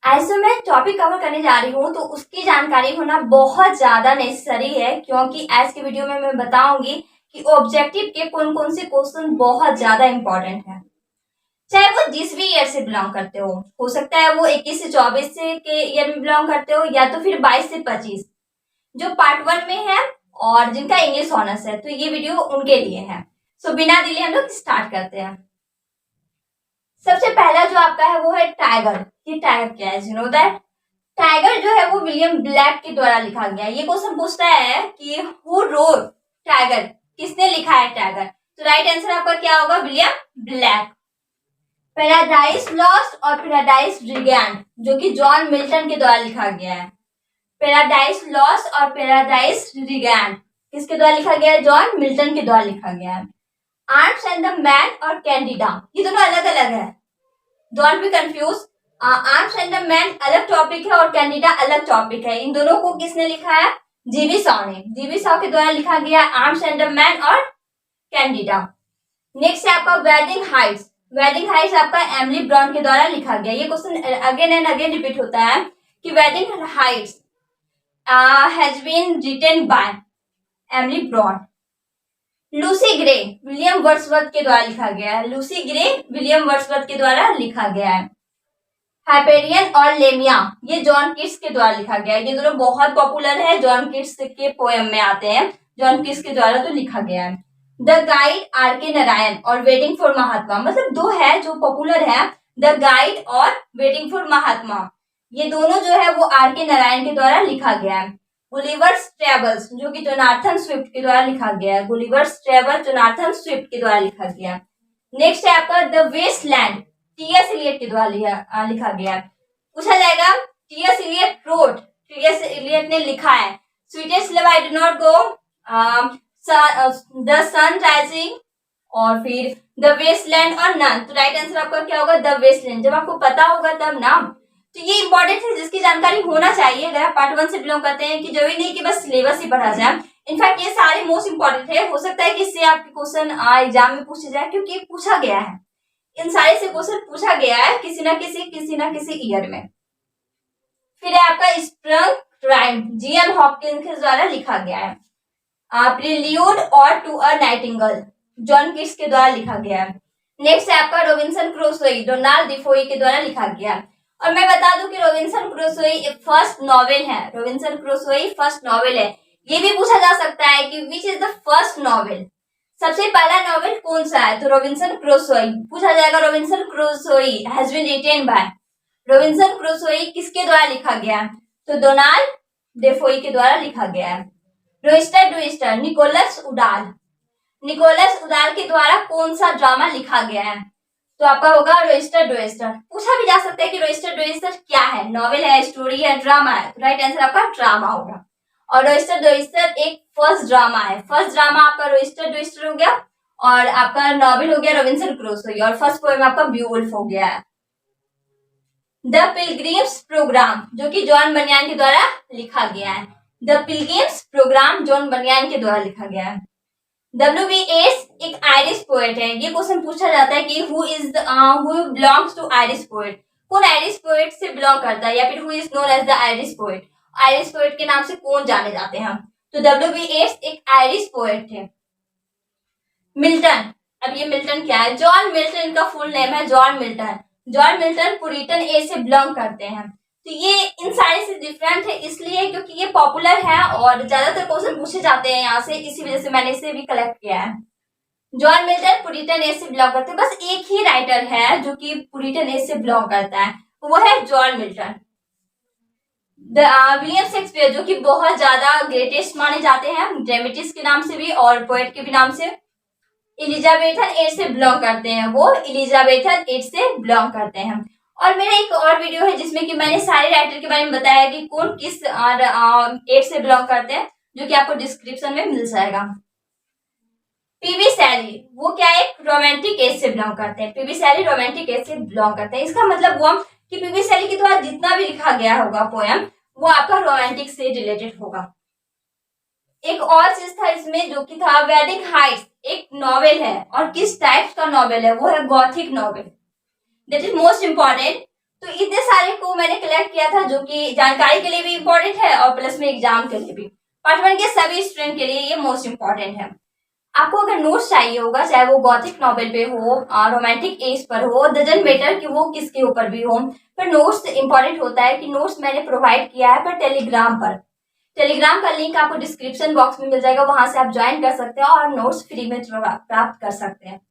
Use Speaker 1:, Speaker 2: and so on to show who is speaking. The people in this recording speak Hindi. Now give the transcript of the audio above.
Speaker 1: आज जो मैं टॉपिक कवर करने जा रही हूँ तो उसकी जानकारी होना बहुत ज्यादा नेसेसरी है, क्योंकि आज के वीडियो में मैं बताऊंगी कि ऑब्जेक्टिव के कौन कौन से क्वेश्चन बहुत ज्यादा इंपॉर्टेंट है। चाहे वो जिस भी ईयर से बिलोंग करते हो सकता है वो 21 से 24 से के ईयर में बिलोंग करते हो या तो फिर 22 से 25 जो पार्ट 1 में है और जिनका इंग्लिश ऑनर्स है, तो ये वीडियो उनके लिए है। सो बिना डिले हम लोग स्टार्ट करते हैं। सबसे पहला जो आपका है वो है टाइगर। ये टाइगर क्या है, यू नो दैट? टाइगर जो है वो विलियम ब्लैक के द्वारा लिखा गया है। ये क्वेश्चन पूछता है कि हु रोट टाइगर, किसने लिखा है टाइगर? तो राइट आंसर आपका क्या होगा? William black. पैराडाइज लॉस्ट और पैराडाइज रिगैंड जो कि जॉन मिल्टन के द्वारा लिखा गया है। पैराडाइज लॉस्ट और पैराडाइज रिगैंड किसके द्वारा लिखा गया है? जॉन मिल्टन के द्वारा लिखा गया है। आर्म्स एंड द मैन और कैंडिडा ये दोनों अलग अलग है, don't be confuse. Arms and the man अलग टॉपिक है और कैंडिडा अलग टॉपिक है। इन दोनों को किसने लिखा है? जीबी शॉ ने। जीबी शॉ के द्वारा लिखा गया आर्म्स एंड द मैन और कैंडिडा। नेक्स्ट है आपका वेडिंग हाइट्स। वेडिंग हाइट्स आपका एमिली ब्रॉन्ट के द्वारा लिखा गया। ये question again and again repeat होता है कि Wuthering Heights has been written by Emily Bronte. Lucy Gray William Wordsworth के द्वारा लिखा गया है। लूसी ग्रे विलियम वर्ड्सवर्थ के द्वारा लिखा गया है। हाइपेरियन और लेमिया ये जॉन किट्स के द्वारा लिखा गया है। ये दोनों बहुत पॉपुलर है, जॉन किट्स के पोएम में आते हैं, जॉन किट्स के द्वारा तो लिखा गया है। द गाइड आर के नारायण और वेटिंग फॉर महात्मा, मतलब दो है जो पॉपुलर है, द गाइड और वेटिंग फॉर महात्मा। ये दोनों जो है वो आर के नारायण के द्वारा लिखा गया है। गुलिवर्स ट्रेवल्स जो कि जोनाथन स्विफ्ट के द्वारा लिखा गया है। गुलिवर्स ट्रेवल जोनाथन स्विफ्ट के द्वारा लिखा गया है। नेक्स्ट है आपका द वेस्टलैंड टी.एस. इलियट के द्वारा लिखा गया है। पूछा जाएगा T S. Eliot wrote, T S. Eliot ने लिखा है sweetest love I do not go, the sun rising और फिर द वेस्टलैंड और नन। तो राइट आंसर आपका क्या होगा? The wasteland. जब आपको पता होगा तब ना, तो ये इंपॉर्टेंट है जिसकी जानकारी होना चाहिए अगर आप पार्ट 1 से बिलोंग करते हैं, कि जरूरी नहीं कि बस सिलेबस ही पढ़ा जाए। इनफैक्ट ये सारे मोस्ट इंपॉर्टेंट है, हो सकता है कि इससे आपके क्वेश्चन एग्जाम में पूछे जाए क्योंकि पूछा गया है, इन सारे से क्वेश्चन पूछा गया है किसी ना किसी ईयर में। फिर है आपका स्प्रंग राइम जी.एम. हॉपकिंस के द्वारा लिखा गया है। प्रिल्यूड और to a nightingale John Keats के द्वारा लिखा गया है। नेक्स्ट है आपका रॉबिन्सन क्रूसोई डोनाल्ड डिफोई के द्वारा लिखा गया है। और मैं बता दूं कि रॉबिन्सन क्रूसोई फर्स्ट नॉवेल है। रॉबिन्सन क्रूसोई फर्स्ट नॉवेल है। ये भी पूछा जा सकता है कि which is the first novel, सबसे पहला नॉवेल कौन सा है? तो रॉबिन्सन क्रूसोई पूछा जाएगा। Robinson Crusoe has been written by, Robinson Crusoe किसके द्वारा लिखा गया? तो डोनाल्ड डेफोई के द्वारा लिखा गया है। रोइस्टर डुइस्टर निकोलस उडाल, निकोलस उडाल के द्वारा कौन सा ड्रामा लिखा गया है? तो आपका होगा रोइस्टर डुइस्टर। पूछा भी जा सकता है कि रोइस्टर डुइस्टर क्या है, नॉवेल है, स्टोरी है, ड्रामा है? तो राइट आंसर आपका ड्रामा होगा। और रोइस्टर डुइस्टर एक फर्स्ट ड्रामा है। फर्स्ट ड्रामा आपका रोइस्टर डुइस्टर हो गया और आपका नॉवेल हो गया रॉबिन्सन क्रूसोई और फर्स्ट पोएम आपका ब्यूवुल्फ हो गया है। द पिलग्रिम्स प्रोग्राम जो कि जॉन बनियान के द्वारा लिखा गया है। द पिलग्रिम्स प्रोग्राम जॉन बनियान के द्वारा लिखा गया है। WBS एक आयरिश पोएट है। ये क्वेश्चन पूछा जाता है कि who belongs to Irish poet, कौन आयरिश पोएट से बिलोंग करता है, या फिर who is known as the Irish poet, Irish poet के नाम से कौन जाने जाते हैं? तो WBS एक आयरिश पोएट थे। मिल्टन, अब ये मिल्टन क्या है? जॉन मिल्टन इनका फुल नेम है, John Milton. John Milton Puritan age से बिलोंग करते हैं। तो ये इन सारे से डिफरेंट है इसलिए क्योंकि ये पॉपुलर है और ज्यादातर क्वेश्चन पूछे जाते हैं यहाँ से, इसी वजह से मैंने इसे भी कलेक्ट किया है। जॉन मिल्टन पुरिटन एज से बिलोंग करते हैं। बस एक ही राइटर है जो कि पुरिटन एज से बिलोंग करता है, वो है जॉन मिल्टन। विलियम शेक्सपियर जो कि बहुत ज्यादा ग्रेटेस्ट माने जाते हैं, ड्रामेटिस्ट के नाम से भी और पोएट के भी नाम से। एलिजाबेथन एज से बिलोंग करते हैं, वो एलिजाबेथन एज से बिलोंग करते हैं। और मेरा एक और वीडियो है जिसमें कि मैंने सारे राइटर के बारे में बताया कि कौन किस एज से बिलोंग करते हैं, जो कि आपको डिस्क्रिप्शन में मिल जाएगा। पीवी शैली वो क्या है? रोमांटिक एज से बिलोंग करते हैं। पीवी शैली रोमांटिक एज से बिलोंग करते हैं। इसका मतलब हुआ कि पीवी शैली के द्वारा जितना भी लिखा गया होगा पोएम वो आपका रोमांटिक से रिलेटेड होगा। एक और चीज था इसमें जो कि था वेडिंग हाइट्स एक नॉवेल है, और किस टाइप का नॉवेल है? वो है Gothic novel, that is most important. तो इतने सारे को मैंने कलेक्ट किया था, जो कि जानकारी के लिए भी इम्पोर्टेंट है और प्लस में एग्जाम के लिए भी। पार्ट 1 के सभी स्टूडेंट के लिए ये मोस्ट इम्पोर्टेंट है। आपको अगर नोट्स चाहिए होगा, चाहे वो गॉथिक नॉवेल पे हो, रोमांटिक एज पर हो, डजंट मैटर कि वो किसके ऊपर भी हो, पर नोट्स इंपॉर्टेंट होता है कि नोट्स मैंने प्रोवाइड किया है पर टेलीग्राम पर। टेलीग्राम का लिंक आपको डिस्क्रिप्शन बॉक्स में मिल जाएगा, वहां से आप ज्वाइन कर सकते हैं और नोट्स फ्री में प्राप्त कर सकते हैं।